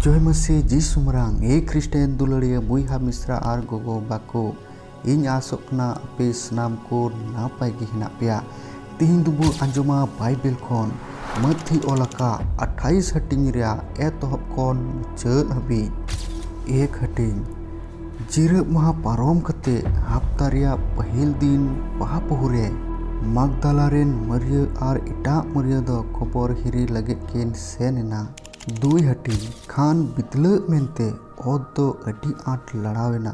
जय मसी जीसु मरांग ए ख्रिस्टियन दुलड़िया बुहा मिश्रा और गोगो बाको इन आसोकना पे स्नाम को नापाय गे हेना पेया तिहिं दुबु आंजमा बाइबेल खन मथि ओलाका 28 हटिंग रे एतहब खन मुचाद हबी एक हटिंग जिरब महा पारम कते हफ्ता रेया पहिल दिन बाहा पहुरे मागदालारेन मरिया और इटा मरिया दो खबर हिरी लगे केन सेनेना दुई हटिंग खान बितल मेनते ओद दो अडी आट लड़ावेना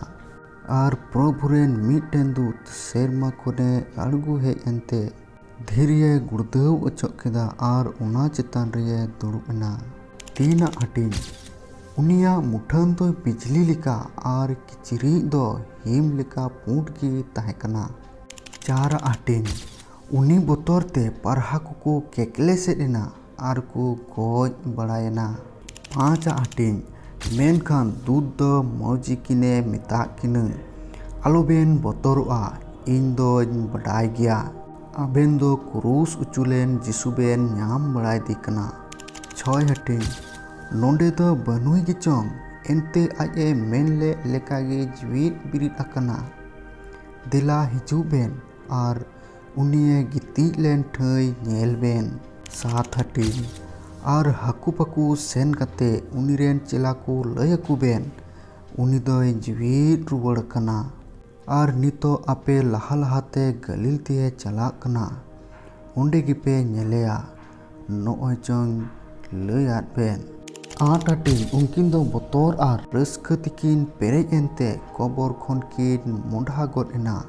और प्रभुरेन मिटेन दूत सेरमा कोने अड़गु हे एंते धीरे गुड़दव अचोक केदा और उना चेतान रे दुड़ुबना तीना हटिंग उनिया मुठन दो बिजली लिका और किचरी दो हिम लिका पूंट की तहेकना चार हटिंग उनी बोतरते पारहा को केकले सेना और को गोज बड़ायना पाँच हटिंग मेनखान दूध दो मौजी किने मिता किने आलोबेन बोतरोआ इन दो बड़ाय गया आबेन दो क्रूस उचुलेन जिसुबेन नाम बड़ाय दिकना छय हटिंग नोंडे दो बनुई गिचोंग एनते आए मेनले लेकागे जीवित बिरित अकना दिला हिजुबेन और उनिये गिती लेन ठई नेल बेन सात हटिंग और हाकू पाकू सेन कते उनीरेन चेला को लयकू बेन उनी दोय जीवित रुवड़ कना और नितो आपे लहा लहाते गलील ते चला कना ओंडे गिपे नेलेया नोय चोंग लयात बेन आठ हटिंग उनकिन दो बोतर और रस्क तिकिन पेरेज एनते कबर खन किन मुंडा गद एना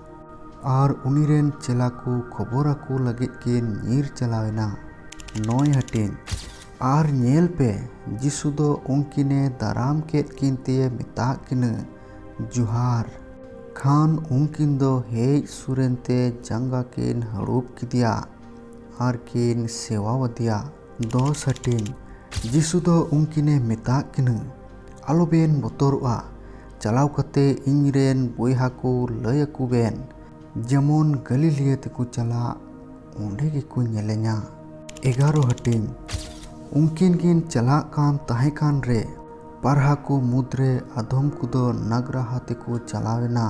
और उनीरेन चेला को खबर को लगे किन नीर चलावेना नय हटिंग और नेल पे जिसु दो उनकिने दाराम केत किनते मिता किने जुहार खान उनकिन दो हेज सुरेनते जंगा किन हड़ूप किदिया और किन सेवा वदिया दस हटिंग जिसु दो उनकिने मिता किने आलोबेन बोतरोआ चलाव कते इनरेन बोयहा को लयकू बेन जेमन गलीलिया तेको चला ओंडे गेको नेलेना 11 हटिंग उनकिन किन चला कान ताहे कान रे पारहा को मुद्रे अधम कुदो नगरा हाथे को चलावेना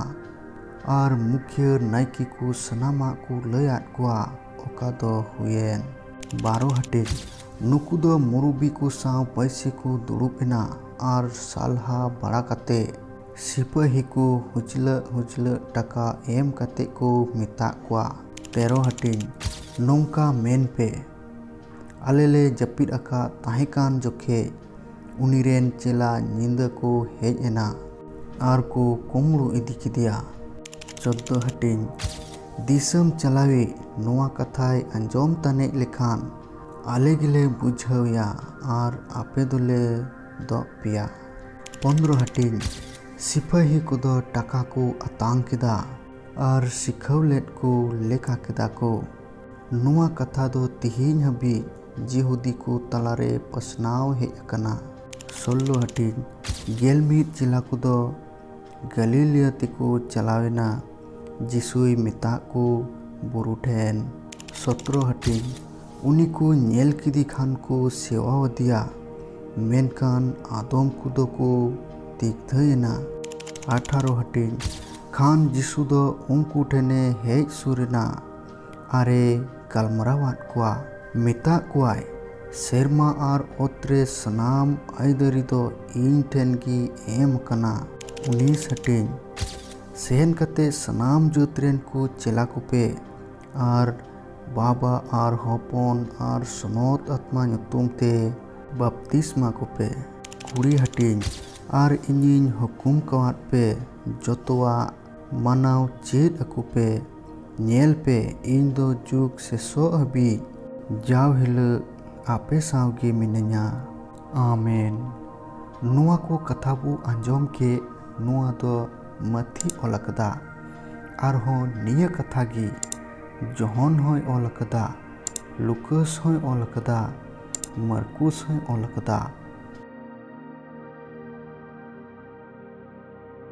और मुख्य नायकी को सनामा को लयात कुआ ओका दो हुएन 12 हटिंग नुकु दो मुरुबी को साव पैसे को दुड़ुबेना और सालहा बड़ा कते सिपाही को हुजल टका एम कते को मिता कुआ 13 हटिंग नौका मेन पे आलेले जपिद अका ताहेकान जोखे उनीरेन चेला नींद को हेज एना और को कुमड़ू इदी किदिया 14 हटिंग दिसम चलावे नोआ कथाय अंजोम तने लेखान आले गिले बुझावया और आपे दुले दो पिया 15 हटिंग सिपाही को दो टका को अतांग किदा और सिखवलेट को लेखा किदा को नोआ कथा दो तिहिन हबी जिहुदी को तलारे पसनाव हे अकना 16 हटिंग गेलमीत जिला को दो गलीलिया तेको चलावेना जिसुई मिता को बुरु ठेन 17 हटिंग उनी को नेल किदी खान को सेवा वदिया मेनकान आदम कुदो को दिग्धयना 18 हटिंग खान जिसु दो उनकू ठेने हेज सुरेना आरे गलमरावात कुआ मिता कुआय सेरमा और ओत्रे सनाम आयदरी दो इन ठेन की एम कना 19 हटिंग सेन कते सनाम जोतरेन को चेला कुपे और बाबा और हपन और सनोत आत्मा नुतुम ते बपतिस्मा कुपे 20 हटिंग और इनिन हुकुम कवात पे जोतवा मनाव चेद अकुपे नेल पे इन दो जुग से सो हबी जाव हिल आपे सावगे मिनया आमेन नुआ को कथाबू अंजोम के नुआ दो मथी ओलकदा आरहो निया कथागी जोहन होय ओलकदा लुकस होय ओलकदा मरकुस होय ओलकदा